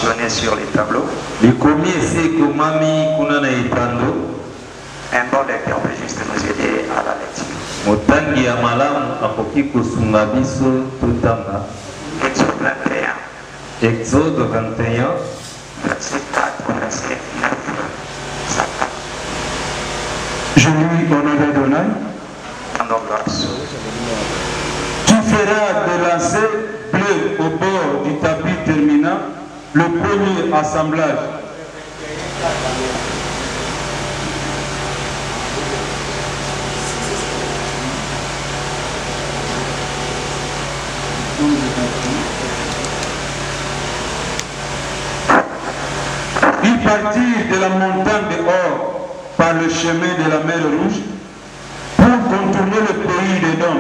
mentionné sur les tableaux. Les commis c'est que mami kuna na ipando. Un bon lecteur peut juste nous aider à la lecture. Motangi ya malamu akoki kosunga biso tutanga. Exode 21. Exode 21. Verset 4, verset 9. Je lis au nom d'Adonai. Rendons grâce. Tu feras des lacets bleus au bord du tapis terminant le premier assemblage. Ils partirent de la montagne de Hor par le chemin de la mer Rouge pour contourner le pays d'Édom.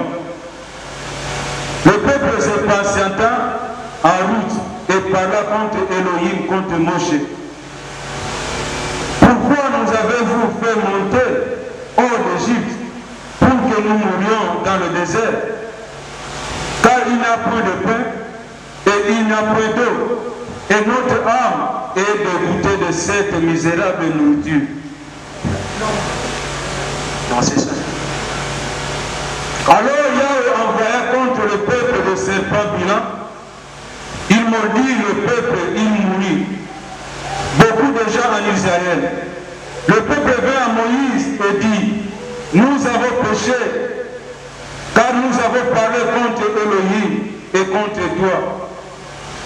Le peuple se patienta en route et parla contre Elohim, contre Moshe. Pourquoi nous avez-vous fait monter hors d'Égypte pour que nous mourions dans le désert? Car il n'y a point de pain et il n'y a point d'eau. Et notre âme est dégoûtée de cette misérable nourriture. Non, c'est ça. Alors Yahweh envoya contre le peuple de serpent bilan. Il mordit le peuple, il mourut. Beaucoup de gens en Israël. Le peuple vint à Moïse et dit, nous avons péché, car nous avons parlé contre Elohim et contre toi.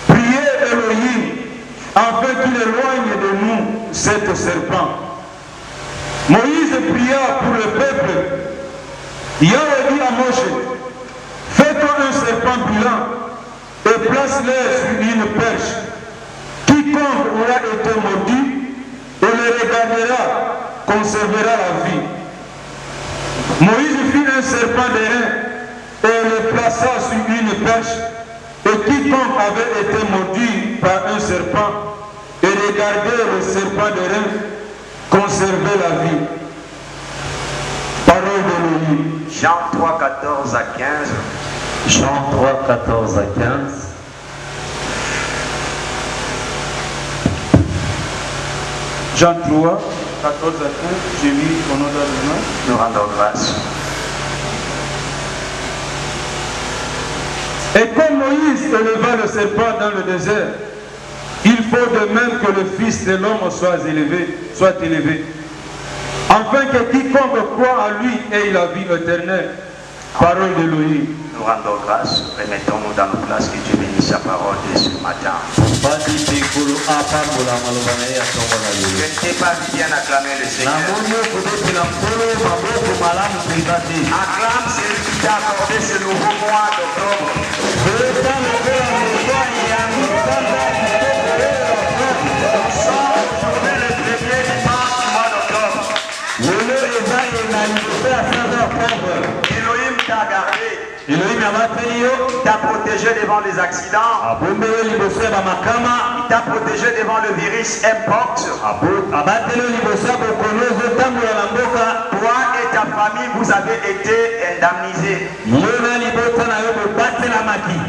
Priez Elohim, afin qu'il éloigne de nous cette serpent. Moïse pria pour le peuple. Yahweh dit à Moshe, fais-toi un serpent bilan et place-le sur une perche. Quiconque aura été mordu et le regardera conservera la vie. Moïse fit un serpent d'airain et le plaça sur une perche. Et quiconque avait été mordu par un serpent et regardait le serpent d'airain conservait la vie. Parole d'Elohim. Jean 3, 14 à 15. Jean 3, 14 à 15. Jean 3, 14 à 15, je lis au nom d'Adonai. Nous rendons grâce. Et comme Moïse éleva le serpent dans le désert, il faut de même que le Fils de l'homme soit élevé, afin que quiconque croit en lui ait la vie éternelle. Parole d'Elohim. Nous rendons grâce. Remettons-nous dans nos places, que Dieu bénisse sa parole dès ce matin. Je ne t'ai pas vu bien acclamer le Seigneur. Acclame celui qui t'a accordé ce nouveau mois d'octobre. Nous sommes aujourd'hui le premier dimanche du mois d'octobre. Elohim t'a gardé. Il t'a protégé devant les accidents. Il t'a protégé devant le virus Mpox. Toi et ta famille, vous avez été indemnisés.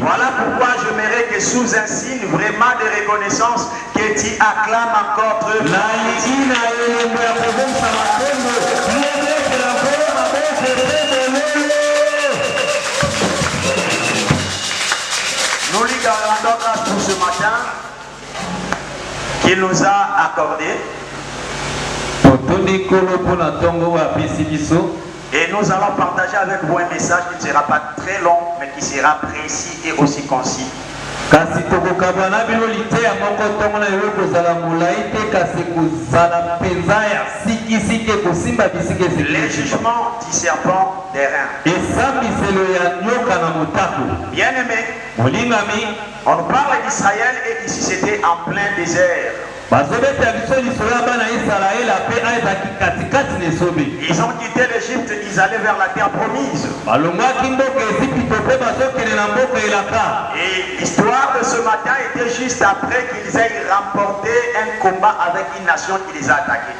Voilà pourquoi j'aimerais que sous un signe vraiment de reconnaissance, que tu acclames encore très Nous lui rendons grâce pour ce matin qu'il nous a accordé. Et nous allons partager avec vous un message qui ne sera pas très long, mais qui sera précis et aussi concis. Les jugements du serpent des reins. Bien aimé, on nous parle d'Israël et ici c'était en plein désert. Ils ont quitté l'Égypte, ils allaient vers la terre promise. Et l'histoire de ce matin était juste après qu'ils aient remporté un combat avec une nation qui les a attaqués.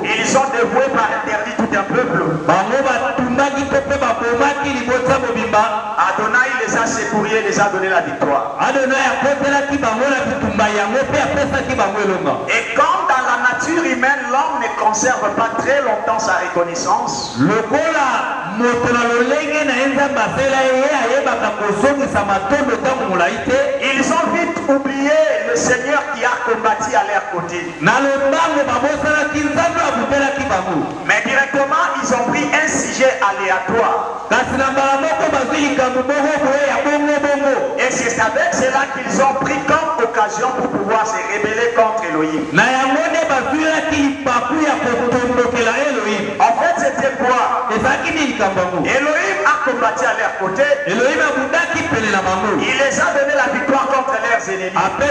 Ils ont dévoué par interdit toute un peuple. Adonai les a secourus et les a donné la victoire. Et comme dans la nature humaine, l'homme ne conserve pas très longtemps sa reconnaissance, ils ont vite oublié le Seigneur qui a combattu à leur côté. Mais directement, ils ont pris un sujet aléatoire. Et c'est avec cela qu'ils ont pris comme occasion pour pouvoir se rebeller contre Elohim. En fait, c'était quoi? Elohim a combattu à leur côté. Il les a donné la victoire contre leurs ennemis. Après un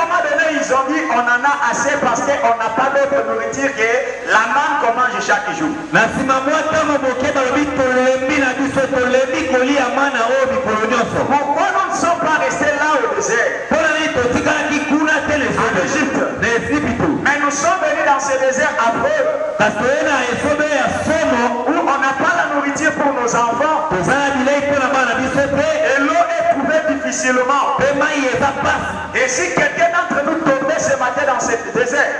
moment donné, ils ont dit on en a assez parce qu'on n'a pas d'autre nourriture que la manne qu'on mange chaque jour. Pourquoi nous ne sommes pas restés là au désert? En Égypte. Mais nous sommes venus dans ce désert affreux où on n'a pas la nourriture pour nos enfants. Et l'eau est trouvée difficilement. Et si quelqu'un d'entre nous tombait ce matin dans ce désert,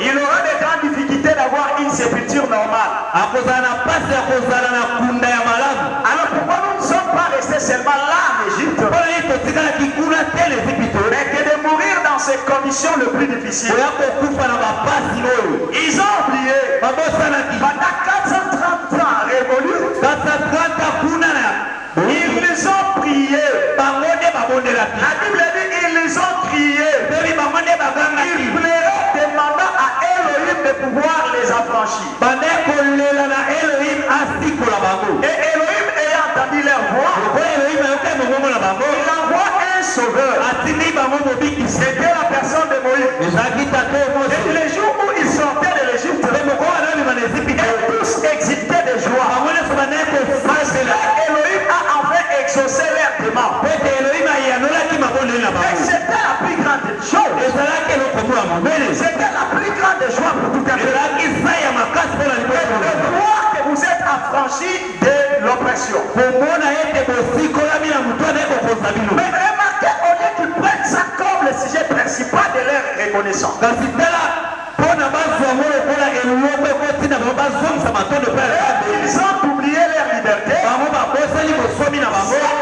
il aura de grandes difficultés d'avoir une sépulture normale. Alors pourquoi nous ne sommes pas restés seulement là en Égypte, mais que de mourir dans ces conditions les plus difficiles? Ils ont oublié pendant 430 ans révolus, ils les ont priés. La Bible dit ils les ont criés. Ils pleuraient demandant à Elohim de pouvoir les affranchir. Et Elohim ayant entendu leur voix, il envoie un sauveur. C'était la personne de Moïse. Et les jours où ils sortaient de l'Égypte, et tous excitaient de joie. Parce que Elohim a enfin exaucé leur demande. Et c'était la plus grande chose. C'était la plus grande joie pour tout un peuple. De voir que vous êtes affranchis de l'oppression. Mais remarquez, au lieu qu'ils prennent ça comme le sujet principal de leur reconnaissance, ils ont oublié leur liberté,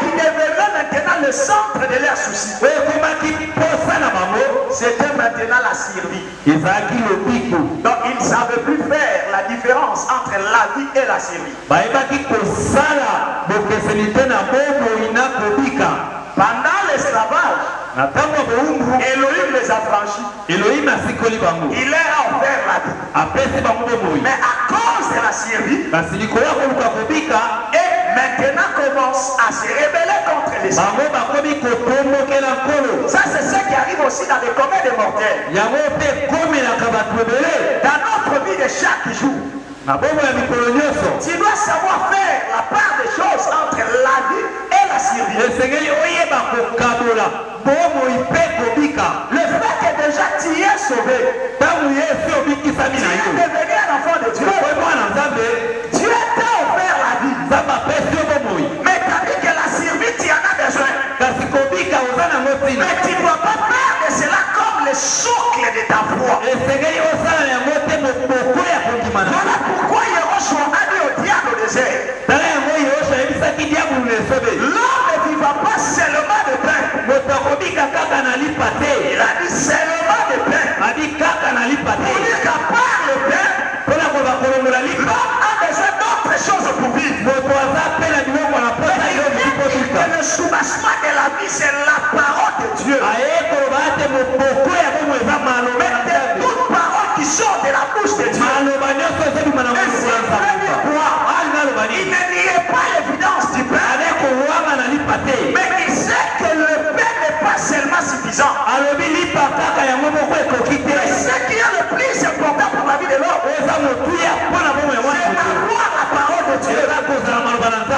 qui devenait maintenant le centre de leurs soucis. C'était maintenant la survie. Donc ils ne savaient plus faire la différence entre la vie et la survie. Pendant l'esclavage, Elohim les a franchis. Il leur a offert la vie. Mais à cause de la survie, et maintenant commence à se rebeller contre les hommes. Ça, c'est ce qui arrive aussi dans les communs des mortels. Dans notre vie de chaque jour, tu dois savoir faire la part des choses entre la vie et la survie. Le fait que déjà tu es sauvé, tu es devenu un enfant de Dieu, Dieu t'a offert la vie. Mais tu as dit que la survie, tu en as besoin. Mais tu ne dois pas faire de cela comme le socle de ta foi. Voilà pourquoi Yehoshua a dit au diable au désert, l'homme ne vivra pas seulement de pain. Il a dit seulement de pain. Pour dire qu'à part le pain, l'homme a besoin d'autres choses pour vivre. Le soubassement de la vie, c'est la parole de Dieu. Mais toute parole qui sort de la bouche de Dieu, il ne niait pas l'évidence du pain, mais il sait que le pain n'est pas seulement suffisant. Mais ce qui est le plus important pour la vie de l'homme, c'est d'avoir la parole de Dieu.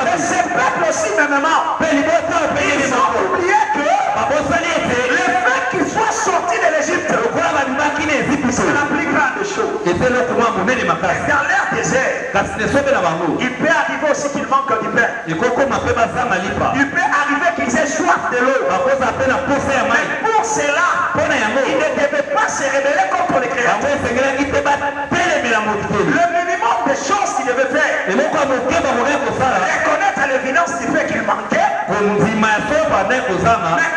Et ce peuple aussi, mêmement, ils ont oublié que le fait qu'ils soient sortis de l'Égypte, c'est la dans l'air désert, il peut arriver aussi qu'il manque du pain. Il peut arriver qu'ils aient soif de l'eau. Mais pour cela, il ne devait pas se rébeller contre les créateurs. Le minimum de choses qu'il devait faire, reconnaître l'évidence du fait qu'il manquait, mais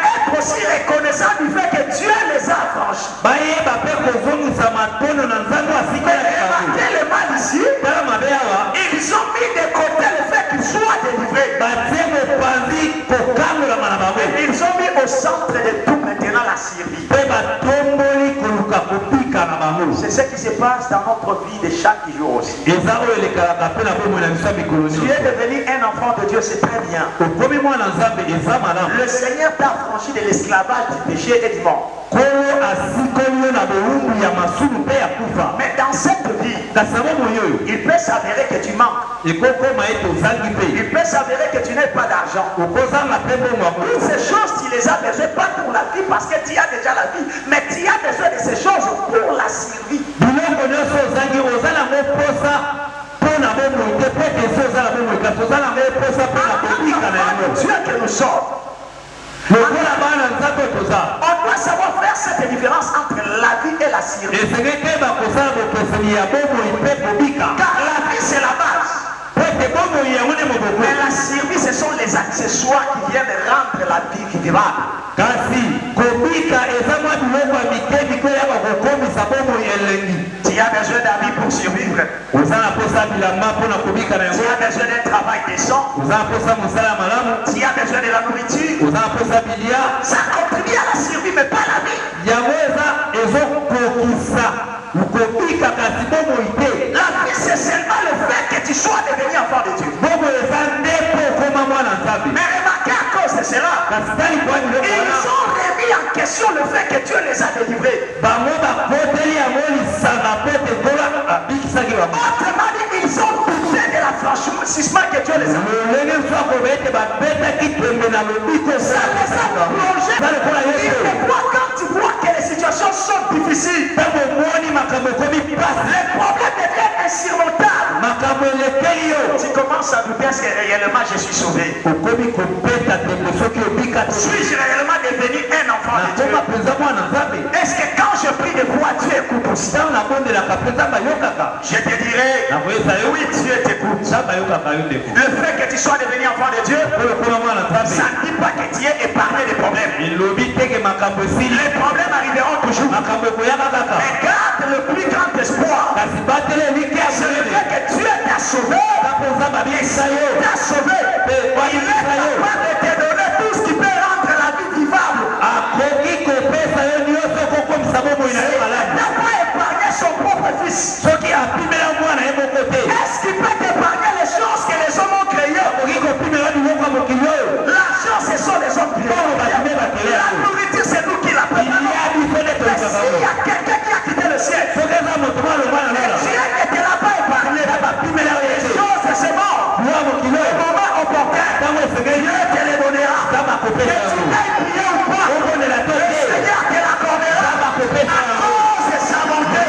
être aussi reconnaissant du fait que Dieu les a affranchis. Remarquez le mal ici, ils ont mis de côté le fait qu'ils soient délivrés. Ils ont mis au centre de tout maintenant la Syrie. C'est ce qui se passe dans notre vie de chaque jour aussi. Tu es devenu un enfant de Dieu, c'est très bien. Le Seigneur t'a affranchi de l'esclavage du péché et du mort. Mais dans cette vie, il peut s'avérer que tu manques. Il peut s'avérer que tu n'as pas d'argent. Toutes ces choses, tu les as besoin, pas pour la vie, parce que tu as déjà la vie, mais tu as besoin de ces choses pour la survie. Dieu que nous sommes. On doit savoir faire cette différence entre la vie et la survie. Car la vie c'est la base. Mais la survie ce sont les accessoires qui viennent rendre la vie vivable. Tu as besoin d'habits pour survivre. Tu as besoin d'un travail décent. Tu as besoin de la nourriture. Ça contribue à la survie, mais pas la vie. La vie, c'est seulement le fait que tu sois devenu enfant de Dieu. Mais remarquez à cause de cela, ils ont remis en question le fait que Dieu les a délivrés. Autrement dit, ils ont douté de l'affranchissement que Dieu les a donné. Ça les a plongés. Quand tu vois que les situations sont difficiles, les problèmes deviennent insurmontables. Tu commences à douter, est-ce que réellement je suis sauvé? Suis-je réellement devenu un enfant de Dieu? Est-ce que quand je prie de voix, Dieu écoute aussi? Je te dirais, oui, Dieu t'écoute. Le fait que tu sois devenu enfant de Dieu, ça ne dit pas que tu es épargné des problèmes. Les problèmes arriveront toujours. Mais garde le plus grand espoir. C'est le fait que Dieu t'a sauvé. Il t'a sauvé. Il est capable de te donner tout ce qui peut rendre la vie vivable. Il n'a pas épargné son propre fils. Est-ce qu'il peut épargner les choses que les hommes ont créées? L'argent, ce sont les hommes qui l'ont. La nourriture, c'est nous qui la préparons. Mais s'il y a quelqu'un qui a quitté le ciel, Dieu ne te l'a pas épargné. Les choses, c'est mort. Au moment opportun, Dieu te les donnera. Que tu n'aies prié ou pas, le Seigneur te l'accordera. À cause de sa bonté.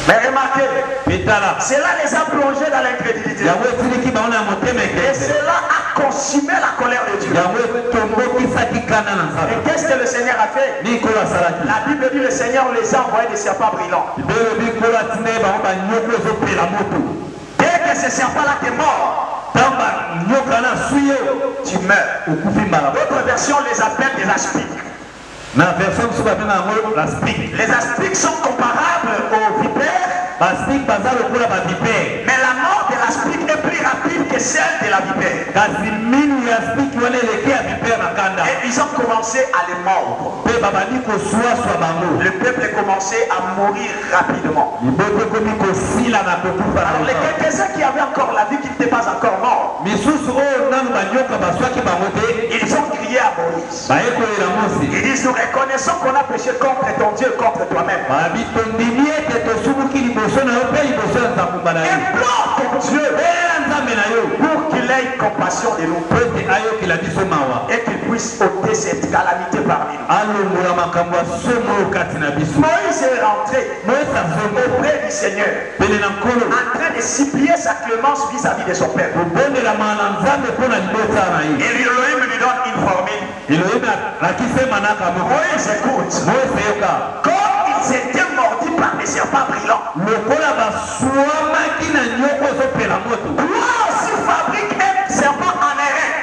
Mais remarquez, cela les a plongés dans l'incrédulité. Et cela a consumé la colère de Dieu. Et qu'est-ce que le Seigneur a fait? La Bible dit le Seigneur les a envoyés des serpents brillants. Dès que ce serpent-là est mort, tu meurs. D'autres versions les appellent des aspics. Les aspics sont comparables aux vipères. Mais la mort de l'aspic est plus rapide que celle de la vipère. Et ils ont commencé à les mordre. Le peuple a commencé à mourir rapidement. Alors les quelques-uns qui avaient encore la vie, qui n'étaient pas encore morts, ils ont crié à Moïse. Ils disent, nous reconnaissons qu'on a péché contre ton Dieu, contre toi-même. Implore ton Dieu pour qu'il ait compassion de nous et qu'il puisse ôter cette calamité parmi nous. Moïse est rentré auprès du Seigneur en train de supplier sa clémence vis-à-vis de son peuple. Et Elohim lui donne une formule. Moïse écoute. Comme ils étaient mordus par des serpents brillants, toi aussi fabrique un serpent en airain,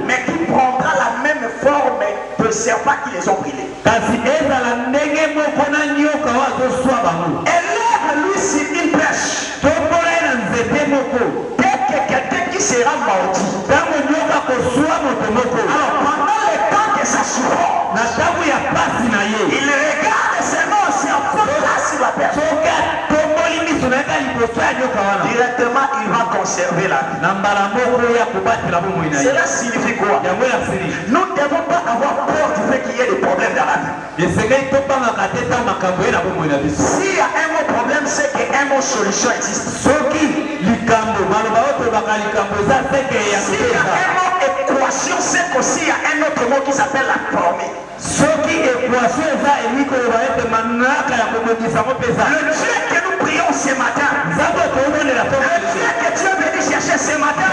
mais qui prendra la même forme de serpent qui les ont brûlés. Élève-lui sur une brèche. Dès que quelqu'un qui sera maudit, alors pendant le temps que ça souffre, il regarde seulement si on peut là sur la personne. Directement, il va conserver la vie. Cela signifie quoi? Nous ne devons pas avoir peur du fait qu'il y ait des problèmes dans la vie. S'il y a un mot problème, c'est qu'un mot solution existe. S'il y a un mot équation, c'est qu'aussi il y a un autre mot qui s'appelle la promesse. Le Dieu que nous prions ce matin, le Dieu que Dieu est venu chercher ce matin,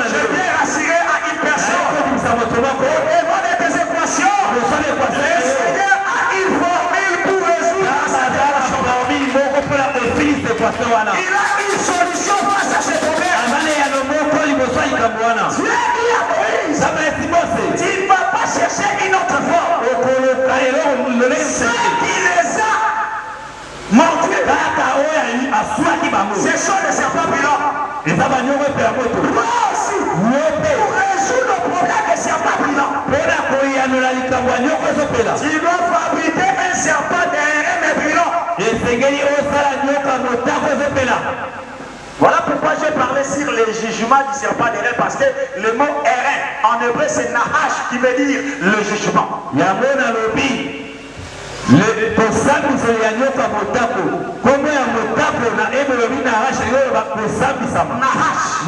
je viens rassurer à une personne. Au-devant de tes équations, le Seigneur a une formule pour résoudre sa situation. Il a une solution face à ce problème. Dieu dit à Moïse, tu ne vas pas chercher une autre forme. Ce qui les a mordus, ce sont des serpents brillants. Toi aussi, pour résoudre le problème des serpents brillants, tu dois fabriquer un serpent d'airain mais brillant. Voilà pourquoi j'ai parlé sur les jugements du serpent d'airain, parce que le mot airain en hébreu c'est nahash qui veut dire le jugement.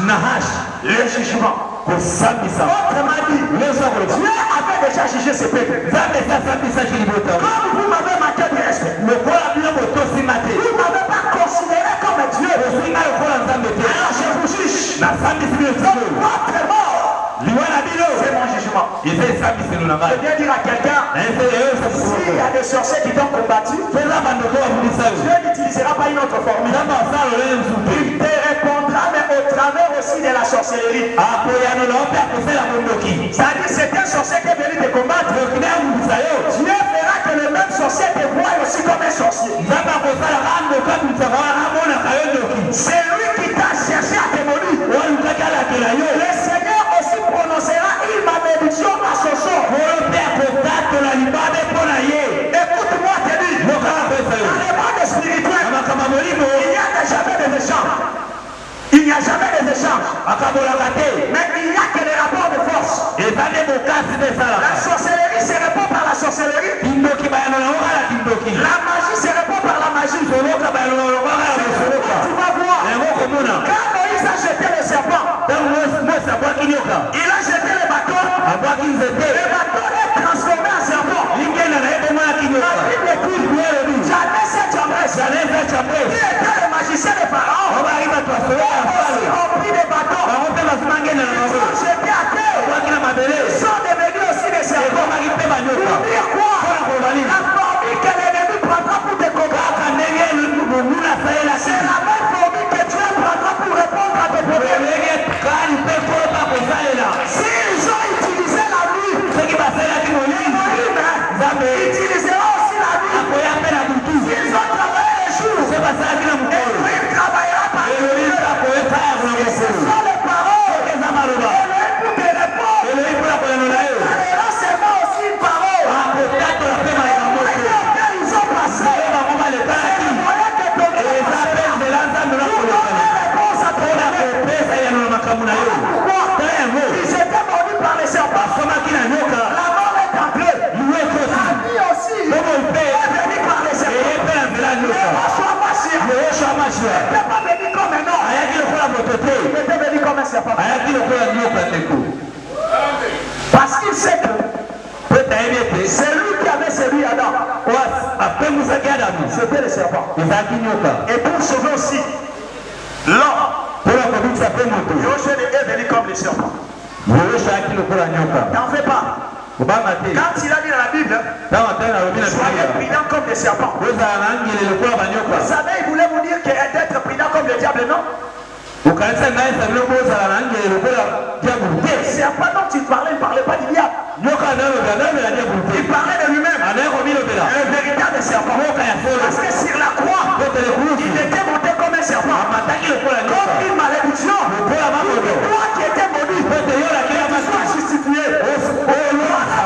Nahash, le jugement. Autrement dit, Dieu avait déjà jugé ce peuple. Comme vous m'avez manqué de respect, vous ne m'avez pas considéré comme Dieu. Alors je vous juge. Donc votre mort, c'est mon jugement. Je viens dire à quelqu'un, s'il y a des sorciers qui t'ont combattu, Dieu n'utilisera pas une autre formule. Il te répondra, mais au travers aussi de la sorcellerie. C'est-à-dire c'est un sorcier qui est venu te combattre. Dieu fera que le même sorcier te voie aussi comme un sorcier. C'est lui qui t'a cherché à te maudire. Le Seigneur aussi prononcera une malédiction à son sort. Écoute-moi, te dis, dans le monde spirituel, il n'y a jamais des échanges. Mais il n'y a que des rapports de force. La sorcellerie se répond par la sorcellerie. La magie se répond par la magie. Tu vas voir. Quand Moïse a jeté le serpent, il a jeté le bâton. Le bâton est transformé en serpent. La Bible écrit, jamais cette jambresse. Qui était le magicien de Pharaon. Aussi ont pris des bâtons. Ils ont jeté à terre. Ils sont devenus aussi des serpents. Pour dire quoi? La formule que l'ennemi prendra pour te combattre, c'est la même formule que Dieu prendra pour répondre à tes problèmes. S'ils ont utilisé la nuit, ils utiliseront aussi la nuit. S'ils ont travaillé les jours, il travaillera par la nuit. Ce sont les paroles. Elohim pour te répondre. Alors c'est moi aussi une parole. Ils ont passé. C'est le moyen que ton Dieu passe. Pour donner réponse à ton problème. Pourquoi? Ils étaient mordus par les serpents. La mort est entrée. La vie aussi est venue par les serpents. Le Yoshua Mashiach n'était pas venu comme un homme. Il était venu comme un serpent. Parce qu'il sait que c'est lui qui avait séduit Adam. C'était le serpent. Et pour sauver aussi l'homme, Josué est venu comme le serpent. N'en fais pas. Quand il a dit dans la Bible, soyez prudents comme des serpents. Vous savez, il voulait vous dire d'être prudent comme le diable, non? Le serpent dont il parlait, il ne parlait pas du diable. Il parlait de lui-même. Un véritable serpent. Parce que sur la croix, il était monté comme un serpent. Comme une malédiction. Toi qui étais maudit, tu sois justifié.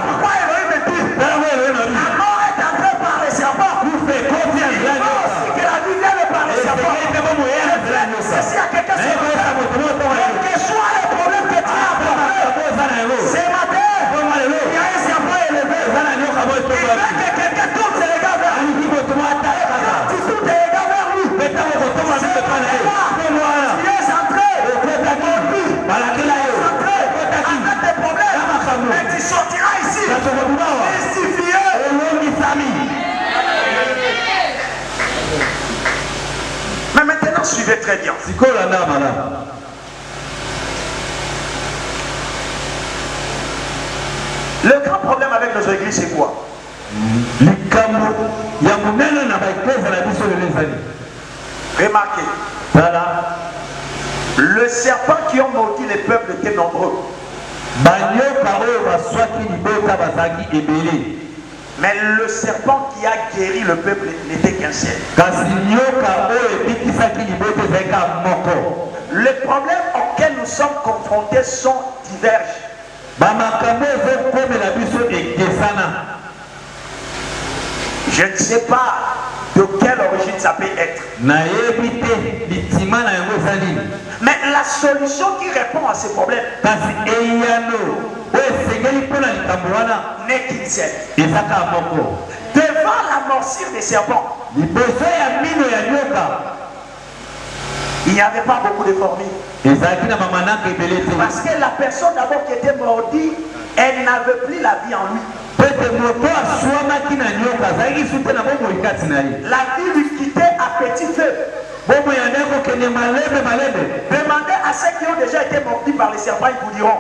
Pourquoi Elohim me dit la mort est entrée par les serpents. Il faut aussi que la vie vienne par les serpents. Si à quelqu'un se quel que soit le problème que tu as apporté, ce matin, il y a un serpent élevé. Il veut que quelqu'un tourne ses regards vers lui. Tu tournes tes regards vers lui. C'est là. Tu es entré. Avec tes problèmes. Mais tu sortiras ici. Justifié. Mais maintenant, suivez très bien. Le grand problème avec nos églises, c'est quoi? Remarquez. Le serpent qui ont mordu les peuples était nombreux. Mais le serpent qui a guéri le peuple n'était qu'un seul. Les problèmes auxquels nous sommes confrontés sont diverges. Je ne sais pas de quelle origine ça peut être. Mais la solution qui répond à ces problèmes n'est qu'une seule. Devant la morsure des serpents, il n'y avait pas beaucoup de fourmis. Parce que la personne d'abord qui était mordue, elle n'avait plus la vie en lui. La vie lui quittait à petit feu. Demandez à ceux qui ont déjà été mordus par les serpents, ils vous diront.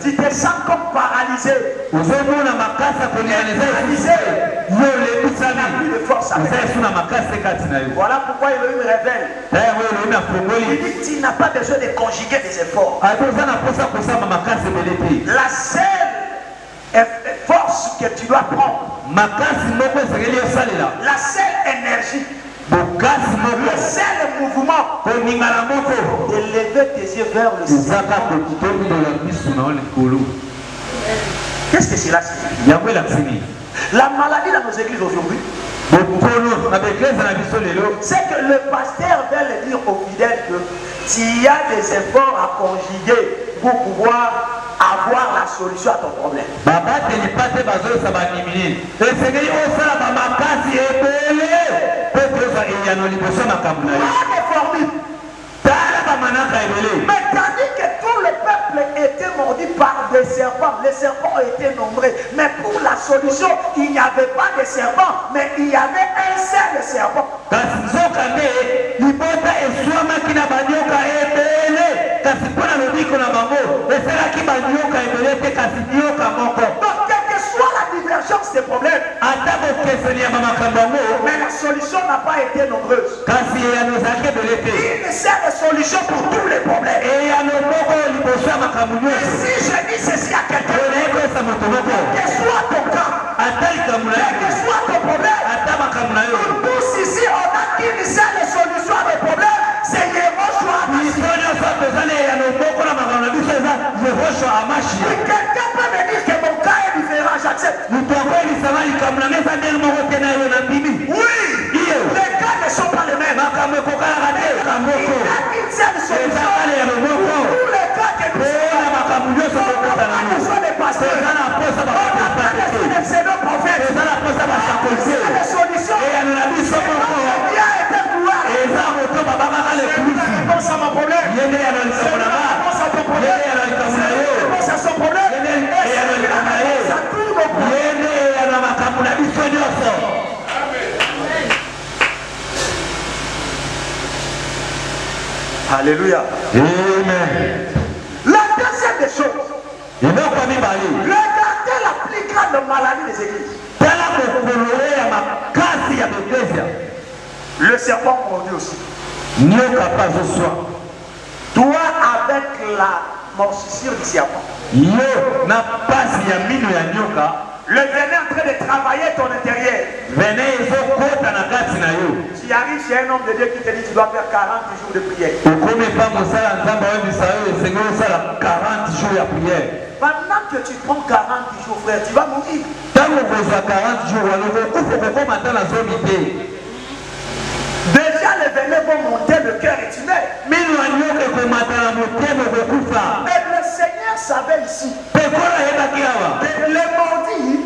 Tu te sens comme paralysé. Tu es plus de force avec. Voilà pourquoi il me révèle. Il dit tu n'as pas besoin de conjuguer des efforts. La seule force que tu dois prendre, la seule énergie, le seul mouvement, de lever tes yeux vers le ciel. Qu'est-ce que cela signifie? La maladie dans nos églises aujourd'hui, c'est que le pasteur vient le dire aux fidèles que s'il y a des efforts à conjuguer pour pouvoir avoir la solution à ton problème. Mais tandis que tout le peuple était mordu par des serpents, les serpents étaient nombreux. Mais pour la solution, il n'y avait pas de serpents, mais il y avait un seul serpent. Donc, quelle que soit la divergence des problèmes, mais la solution n'a pas été nombreuse. Une seule solution pour tous les problèmes. Et si je dis ceci à quelqu'un, quel que soit ton cas, quel que soit ton problème, nous tous ici, on a qu'une seule solution à nos problèmes, c'est Yehoshua. Quelqu'un peut me dire que mon cas est différent, j'accepte. Oui, les cas ne sont pas les mêmes. Il n'y a qu'une seule solution. Tous les cas que nous sommes, on n'a pas besoin de pasteurs, on n'a pas besoin de pseudo-prophètes. On a des solutions. Et on a bien été pouvoir. réponse à mon problème. C'est la réponse à ton problème. C'est la réponse à son problème. Et c'est la réponse à tous nos problèmes. Alléluia. Amen. La deuxième des choses, regardez la plus grande maladie des églises. Le serpent mordu aussi. Toi avec la morsure du serpent. Le venin est en train de travailler ton intérieur. Tu arrives chez un homme de Dieu qui te dit tu dois faire 40 jours de prière. Pendant que tu prends 40 jours, frère, tu vas mourir. Déjà les venins vont monter le cœur et tu meurs. Et le Seigneur savait ici. Les mordus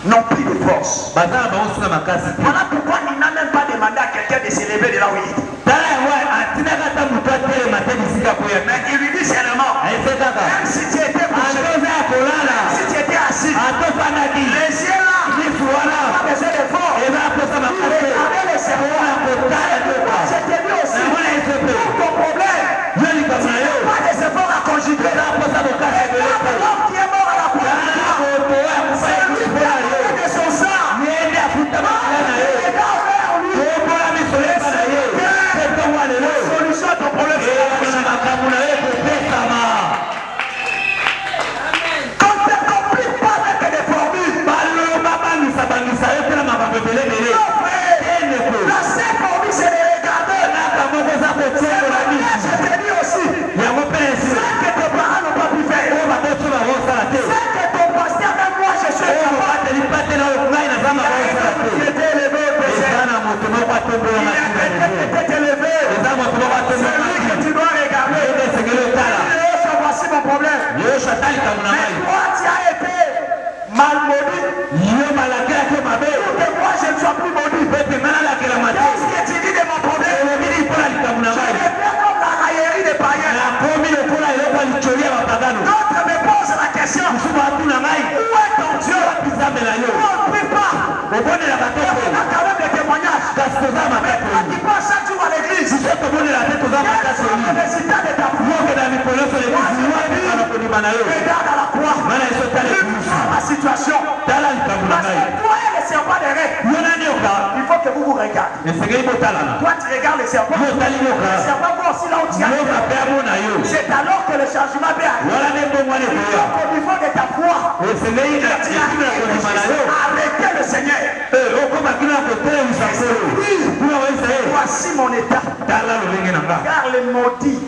n'ont plus de force. Voilà pourquoi il n'a même pas demandé à quelqu'un de s'élever de là où il est. Mais il lui dit seulement, même si tu étais couché, si tu étais assis, les yeux là, pas besoin d'effort. Il regardait le cerveau. C'était lui aussi. Pour ton problème, tu n'as pas des efforts à conjuguer. Et l'homme qui est mort à la croix, c'est lui qui a donné de son sang. La solution à ton problème, c'est la quand tu ne compliques pas avec des formules, la seule formule, c'est de regarder. Je te dis aussi, ce que tes parents n'ont pas pu faire, ce que ton pasteur, même moi, je suis capable. Il a été élevé au péché. Il a été élevé. C'est lui que tu dois regarder. Voici mon problème. Mais toi, tu as été mal maudit. Pour que moi, je ne sois plus maudit. Qu'est-ce que tu dis de mon problème? Je deviens comme la raillerie des païens. D'autres me posent la question. Où est ton Dieu? On ne prie pas. On a quand même des témoignages. Mais toi qui passes chaque jour à l'église, quel est le résultat de ta foi? Regarde à la croix. Ma situation. Parce que toi et le serpent des règles, il faut que vous vous regardiez. Toi tu regardes le serpent. Le serpent voit aussi là où tu as. C'est alors que le changement vient. Au niveau de ta foi, arrêtez le Seigneur. Voici mon état. Car les maudits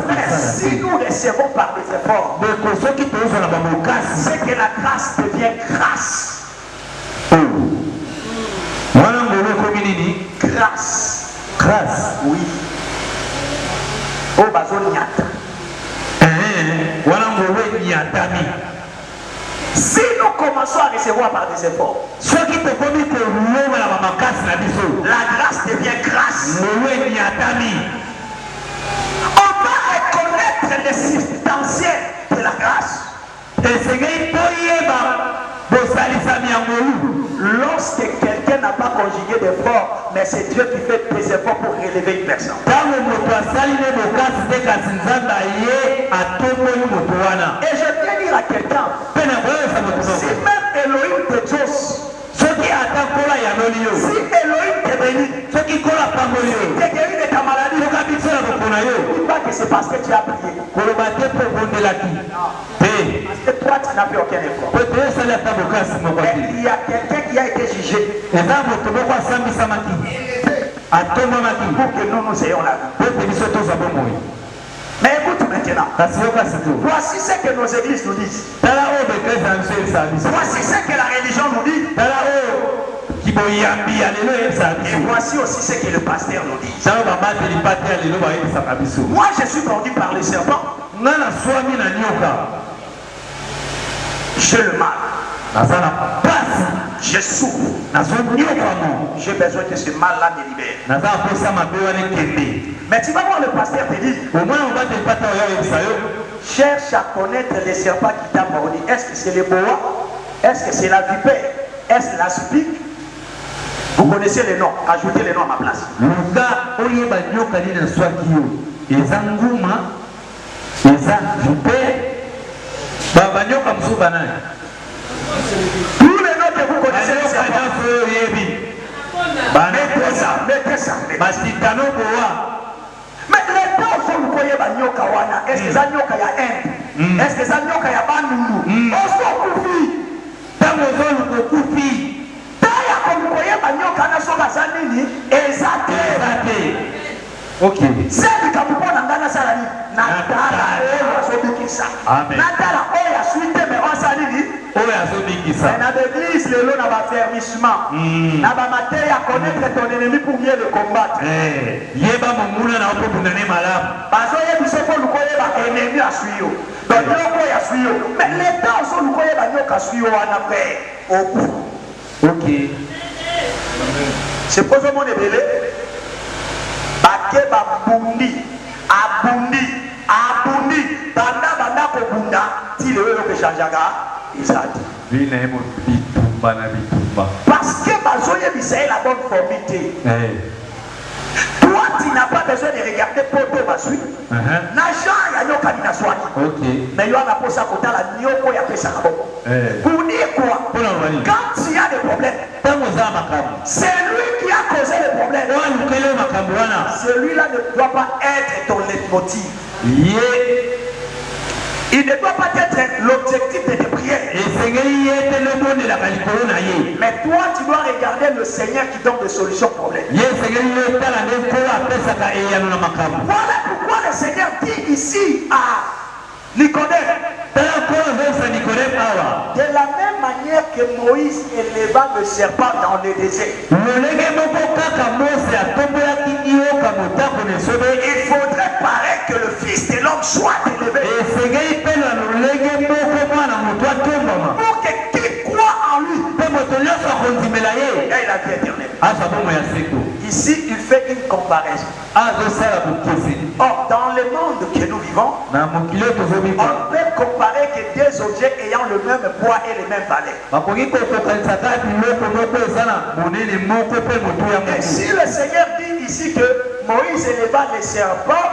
mais si nous recevons par des efforts, c'est que la grâce devient grâce. Grâce. Oui. Oh, si nous commençons à recevoir par des efforts, la grâce devient grâce. On va reconnaître les substantiels de la grâce. Lorsque quelqu'un n'a pas conjugué d'efforts, mais c'est Dieu qui fait des efforts pour relever une personne. Et je viens dire à quelqu'un, si même Elohim te chose, si Elohim te bénit, si te guérit de ta maladie, dis pas que c'est parce que tu as prié. Parce que toi tu n'as fait aucun effort. Et il y a quelqu'un qui a été jugé pour que nous ayons la vie. Mais écoute maintenant, voici ce que nos églises nous disent. Voici ce que la religion nous dit. Et voici aussi ce que le pasteur nous dit. Moi je suis mordu par le serpent. J'ai le mal. Je souffre. J'ai besoin que ce mal-là me libère. Mais tu vas voir le pasteur te dire, cherche à connaître les serpents qui t'ont mordu. Est-ce que c'est les boas? Est-ce que c'est la vipère? Est-ce l'aspic? Vous connaissez les noms. Ajoutez les noms à ma place. Tous les noms que vous connaissez, mettez ça. Mais les temps où vous voyez Banyoka Wana, est-ce que Zanyoka ya Inde? Est-ce que Zanyoka ya Bandundu? On s'en confie. Taya comme vous voyez Banyoka na soka zanini, exacté. Ok. C'est le capitaine Nangana Salani. Natala Oya Amen. Natala Oya Suite, mais on s'allie. Oya Sobikisa. Mais dans l'église, le lot n'a pas fermissement. N'a pas maté à connaître ton ennemi pour mieux le combattre. Yeba Momoula n'a pas pour donner malade. Parce que vous savez que vous connaissez l'ennemi à suivre. Donc, il y a suivre. Mais les temps où vous connaissez l'ennemi à suivre, on a fait au bout. Ok. C'est pour ça que mon ébélé. Bake babundi, abundi, banda kobunda, ti le welo que changeaga, Isaac. Parce que bazoye bisaye la bonne formité. Toi, tu n'as pas besoin de regarder poto basui. N'agent ya nyoka ni naswaki. Mais yo na posa kota la nyoko ya pesa kaboko. Pour dire quoi? Quand il y a des problèmes, c'est lui qui a causé les problèmes. Celui-là ne doit pas être ton leitmotiv. Il ne doit pas être l'objectif de tes prières. Mais toi, tu dois regarder le Seigneur qui donne des solutions aux problèmes. Voilà pourquoi le Seigneur dit ici à Nicodème. De la même manière que Moïse éleva le serpent dans le désert, il faudrait pareil que le Fils de l'homme soit élevé. Pour que qui croit en lui ait la vie éternelle. Ici, il fait une comparaison. Or, dans le monde que nous vivons, on peut comparer que deux objets ayant le même poids et les mêmes valeurs. Et si le Seigneur dit ici que Moïse éleva les serpents,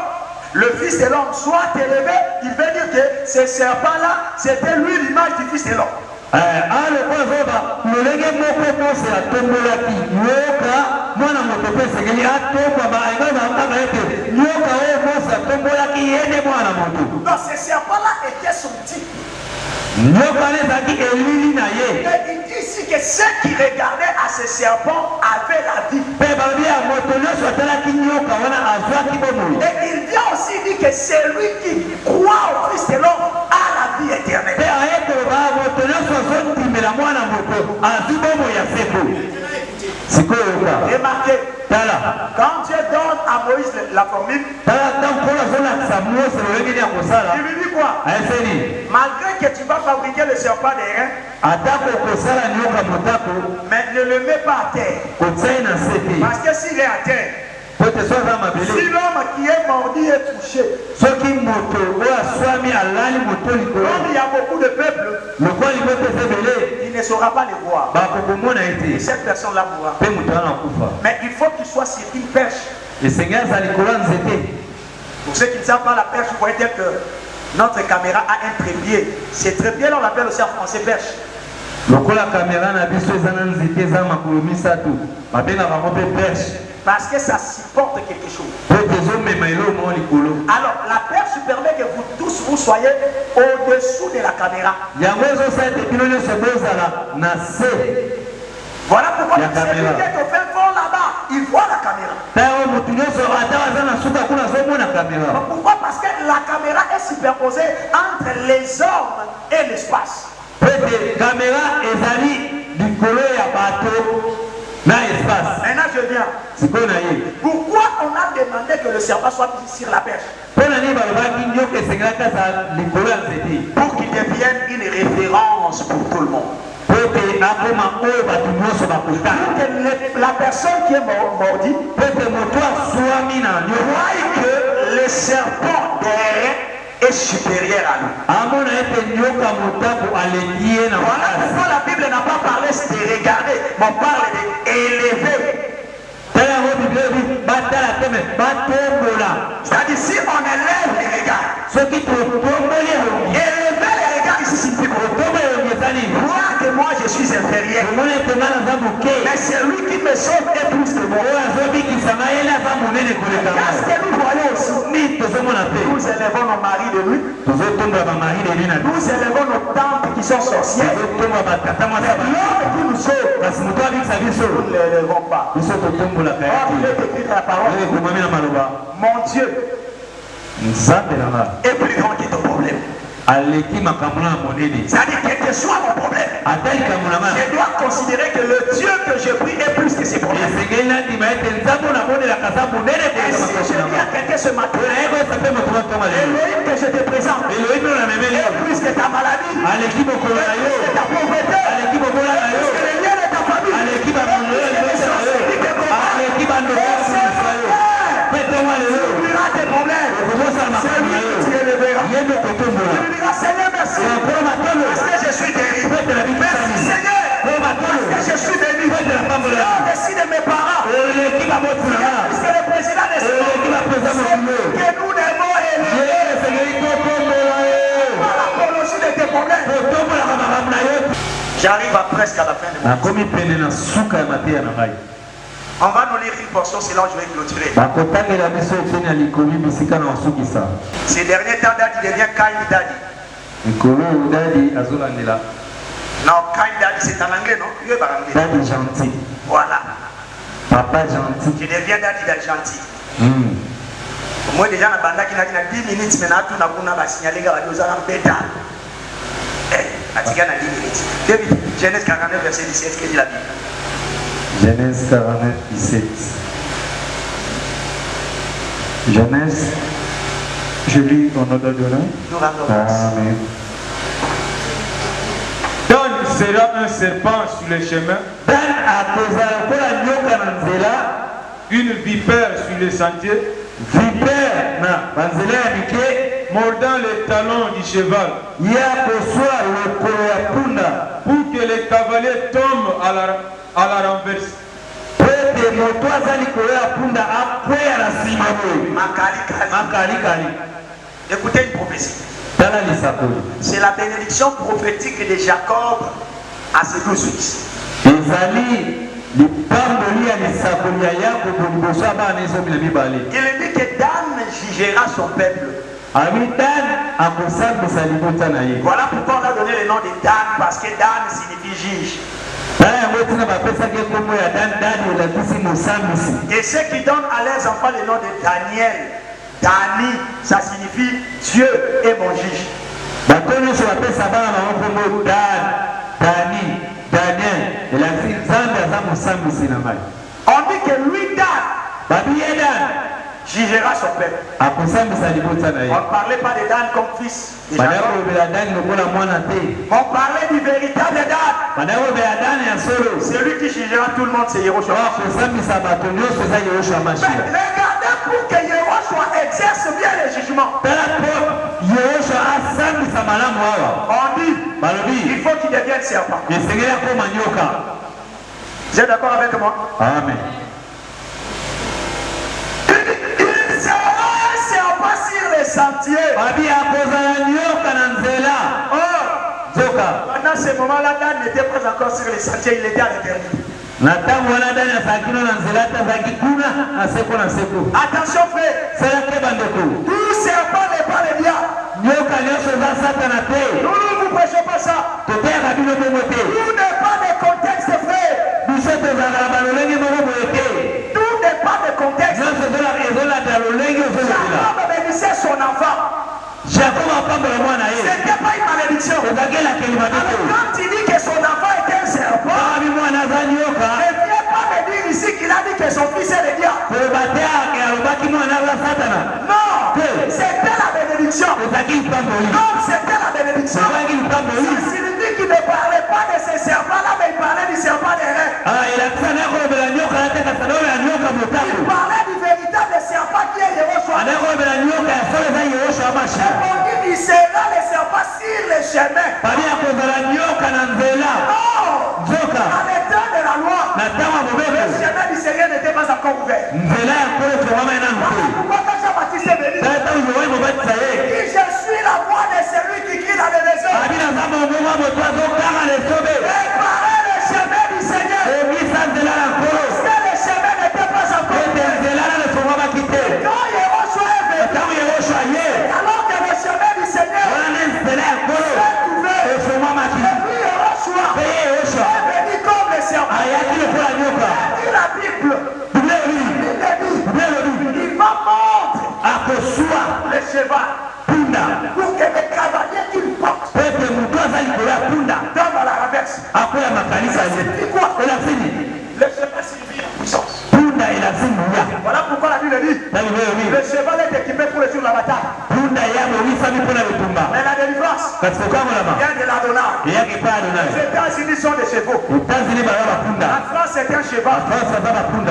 le Fils de l'homme soit élevé, il veut dire que ce serpent-là, c'était lui l'image du Fils de l'homme. Donc ce serpent-là était son type. Et il dit ici que ceux qui regardaient à ce serpent avaient la vie. Et il vient aussi dire que celui qui croit au Fils de l'homme a la vie éternelle. Remarquez, quand Dieu donne à Moïse la formule, il lui dit quoi? Malgré que tu vas fabriquer le serpent des reins, mais ne le mets pas à terre. Parce que s'il est à terre, si l'homme qui est mordu est touché, comme il y a beaucoup de peuples, il ne saura pas les voir. Et cette personne-là mourra. Mais il faut qu'il soit sur une perche. Pour ceux qui ne savent pas la perche, vous voyez dire que notre caméra a un trépied. Ce trépied-là, on l'appelle aussi en français perche. Parce que ça supporte quelque chose. Alors, la perche permet que vous tous vous soyez au-dessous de la caméra. Voilà pourquoi celui qui est au fin fond là-bas, il voit la caméra. Pourquoi? Parce que la caméra est superposée entre les hommes et l'espace. Maintenant je viens. Pourquoi on a demandé que le serpent soit sur la perche? Pour qu'il devienne une référence pour tout le monde. la personne qui est mordie voit que le serpent derrière est supérieur à lui. Voilà pourquoi la Bible n'a pas parlé de regarder, mais on parle d'élever. C'est-à-dire si on élève les regards, élever les regards ici signifie quoi? Voir que moi je suis inférieur, mais c'est lui qui me sauve et plus que moi. Qu'est-ce que nous voyons aussi? Nous élevons nos maris de lui, nous élevons nos tantes qui sont sorcières. L'homme qui nous sauve, nous ne l'élevons pas. Or, il est écrit dans la parole, mon Dieu est plus grand que ton problème. C'est-à-dire, quel que soit mon problème, je dois considérer que le Dieu que je prie est plus que ses problèmes. Et si je dis à quelqu'un ce matin, Elohim que je te présente est plus que ta maladie, est plus que ta pauvreté, est plus que les liens de ta famille, est plus que tes problèmes. C'est lui qui t'élèvera. Tu diras, Seigneur, merci. Parce que je suis guéri. Merci, Seigneur. Parce que je suis béni. Merci de mes parents. Parce que le président de ce monde, que nous devons élever par l'apologie de tes problèmes. J'arrive presque à la fin de mon discours. On va nous lire une portion, sinon je vais clôturer. Ces derniers temps, Daddy devient Kind Daddy. Non, Kind Daddy, c'est en anglais, non? Daddy gentil. Voilà. Papa gentil. Tu deviens Daddy gentil. Moi, déjà, dans la bande qui a 10 minutes, maintenant, tout le monde va signaler que vous avez un bêta. Eh, à 10 minutes. David, Genèse 49, verset 17, que dit la Bible? Genèse 49, 17. Genèse, je lis au nom de Dieu. Amen. Dan sera un serpent sur le chemin, une vipère sur le sentier, mordant les talons du cheval, pour que les cavaliers tombent à la renverse. Écoutez une prophétie. C'est la bénédiction prophétique de Jacob à ses 12 fils. Il est dit que Dan jugera son peuple. Voilà pourquoi on a donné le nom de Dan, parce que Dan signifie juge. Et ceux qui donnent à leurs enfants le nom de Daniel, Dani, ça signifie Dieu est mon juge. On dit que lui, Dan, jugera son peuple. On ne parlait pas de Dan comme fils de Jacob. On parlait du véritable Dan. C'est lui qui jugera tout le monde, c'est Yehoshua. Regardez pour que Yehoshua exerce bien le jugement. On dit, il faut qu'il devienne serpent. Vous êtes d'accord avec moi? Amen. Sur les sentiers. Pendant ce moment-là, Dan n'était pas encore sur les sentiers, il était à l'intérieur. Attention frère, tout serpent n'est pas le diable. Nous ne vous prêchons pas ça. Tout n'est pas de contexte frère. Tout n'est pas de contexte. Jacob bénissait son enfant. C'était pas une malédiction. Alors quand il dit que son enfant était un serpent, ne viens pas me dire ici qu'il a dit que son fils est le diable. Non, c'était la bénédiction. Comme c'était la bénédiction, ça signifie qu'il ne parlait pas de ces serpents-là, mais il parlait du serpent des reins. Il parlait du véritable serpent qui est Yehoshua. Et il sera le serpent sur le chemin. À l'état de la loi, le chemin du Seigneur n'était pas encore ouvert. Pourquoi quand Jean-Baptiste est venu, il dit, je suis la voix de celui qui crie dans le désert. Préparez le chemin du Seigneur. Parce que le chemin n'était pas encore ouvert. Quand Yehoshua est venu, alors que le chemin du Seigneur est ouvert, et puis Yehoshua est venu comme le serpent. Il dit la Bible, il va mordre le cheval pour que les cavaliers qu'il porte dans la raverse. Ça signifie quoi? Le cheval signifie la puissance. Voilà pourquoi la Bible dit le cheval est équipé pour le jour de la bataille. Mais la délivrance vient de l'Adonai. Les États-Unis sont des chevaux. La France est un cheval.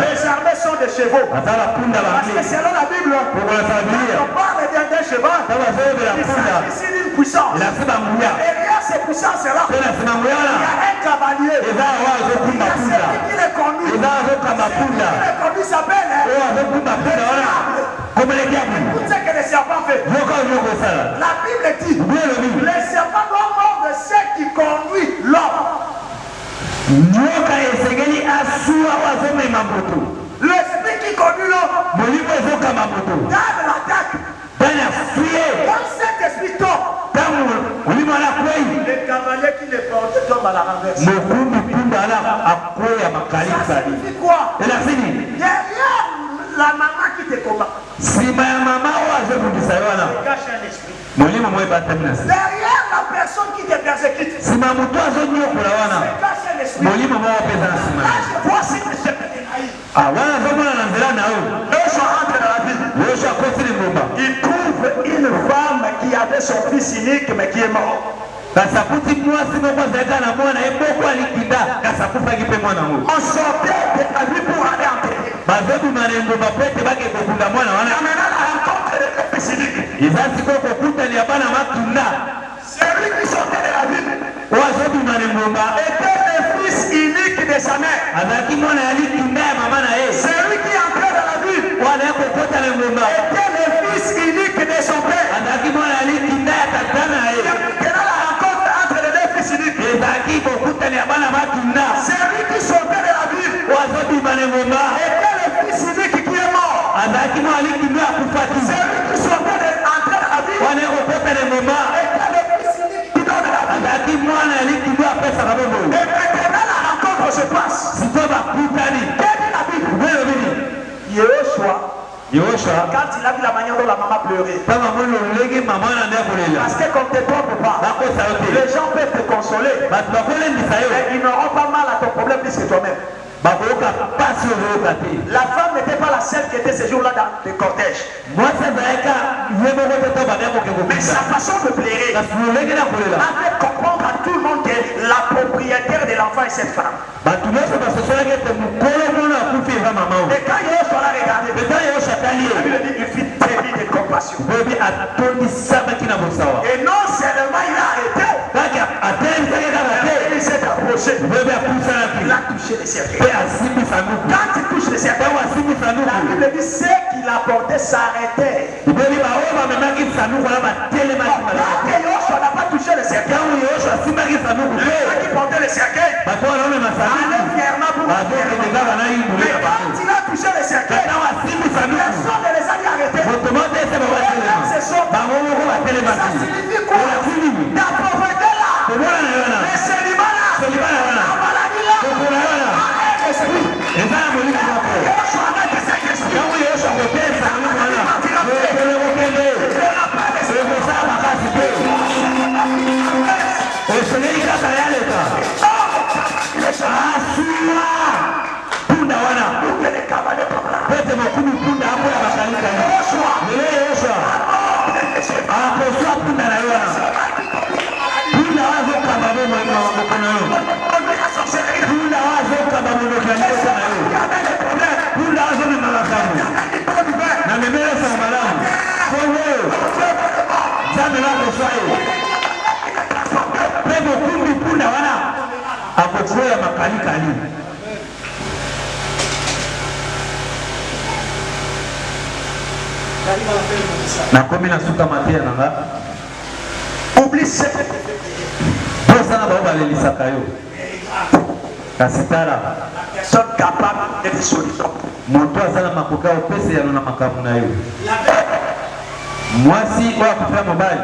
Les armées sont des chevaux. Parce que selon la Bible, quand on parle d'un cheval, il s'agit d'une puissance. Et derrière ces puissances-là, il y a un cavalier. Il y a celui qui les conduit. Celui qui s'appelle tout ce que le serpent fait. La Bible dit le serpent doit mordre ceux qui conduisent l'homme. L'esprit qui conduit l'homme garde l'attaque. Quand cet esprit tombe, les cavaliers qui les portent tombent à la renverse. Ça signifie quoi? Derrière la maman qui te combat, il cache un esprit. Derrière la personne qui te persécute, il cache un esprit. Là, je vois si le chemin est naïf. Il trouve une femme qui avait son fils unique mais qui est mort. On sortait de la vie pour aller enterrer. Maintenant la rencontre de fils unique. Celui qui sortait de la ville était le fils unique de sa mère. Celui qui entrait dans la ville était le fils unique de son père. Maintenant la rencontre entre les deux fils uniques. Celui qui sortait de la ville était le fils unique qui est mort. Celui qui sortait d'entrer dans la ville était le fils unique qui donne la vie. Et maintenant la rencontre se passe. Quelle est la Bible? Yehoshua, quand il a vu la manière dont la maman pleurait, parce que quand tu ne te trompes pas, les gens peuvent te consoler, mais ils n'auront pas mal à ton problème plus que toi-même. La femme n'était pas la seule qui était ce jour-là dans le cortège. Mais sa façon de pleurer a fait comprendre à tout le monde que la propriétaire de l'enfant est cette femme. Et quand Yehoshua l'a regardé, il fit très de compassion. Et non seulement il a arrêté, il s'est approché, il a touché le cercueil. Quand il touche le cercueil, la Bible dit ce qu'il apportait s'arrêtait. Quand Yehoshua n'a pas touché le cercueil, les gens qui portaient le cercueil allaient fièrement pour le cercueil. Mais quand il a touché le cercueil, personne ne les a dit arrêter. Et là, ce sont ça signifie quoi? La pauvreté là, le célibat là, la maladie là, arrête l'esprit. Yehoshua arrête cet esprit. la sorcellerie. nakomi nasuka mateya nanga Oublie ce tosana bao balelisaka yo kasi tala personne capable de des solutions. moto aza na makoka opesa yano na makambo na yo mwasi oyo akufela mobali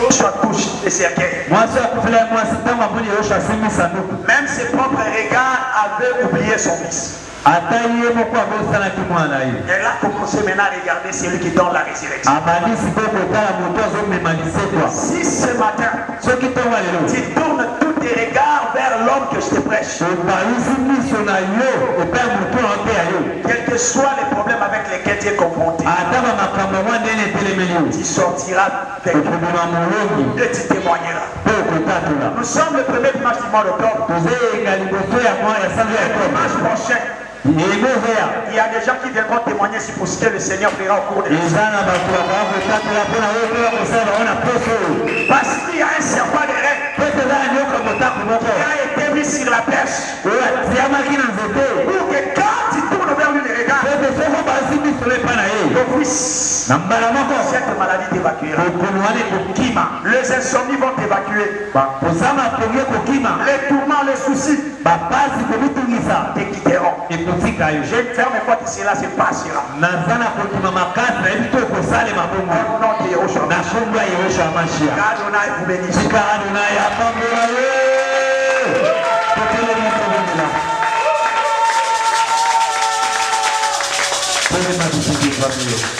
Joshua touche les cercueils. mwasi oyo akufela mwasi ntango amoni yosho asimbi sanduku Même ses propres regards avaient oublié son fils. ata ye moko abosanaki mwana ye Elle a commencé maintenant à regarder celui qui donne la résurrection. abandi sikoyo kotala moto azomema lisekwa Si ce matin, soki ntongo ya lelo tu tournes tous tes regards vers l'homme que je te prêche, obalisi miso na yo epai ya moto na ote ya yo quels que soient les problèmes avec lesquels tu es confronté, ata bamakambo mwa ndenge etelemeli yo tu sortiras avec okobima molongi et tu témoigneras. mpe okotatola Nous sommes le premier dimanche du mois d'octobre. tozeyenga liboso ya mwa ya sanza ya oktobre Dimanche prochain, yengo ozeya il y a des gens qui viendront témoigner sur ce que le Seigneur fera au cours de eza na bato bakaa kotatola mpona oyo mpe bakosala bango na poso oyo Parce qu'il y a un serpent de reine mpe toza na nyoka motako moko qui a été mis sur la perche. oyo atiamaki na nzete Pour que quand tu tournes vers lui les regards, pete soko basi miso na epai na ye ton fils, na mbala moko cette maladie t'évacuera. bokono wana ekokima Les insomnies vont t'évacuer. kosama pongi ekokima Les tourments, les soucis bapasi komitungisa te quitteront. ekotika yo Je ferme fois que cela se passera. naza na kokima makasi nayebi to kosalema bongo Au nom de Yahushua. na kombo ya yehosha ya mashia Adonai vous bénisse. tika adona ya pambola ye totelemi tobongela tolema bisiki famio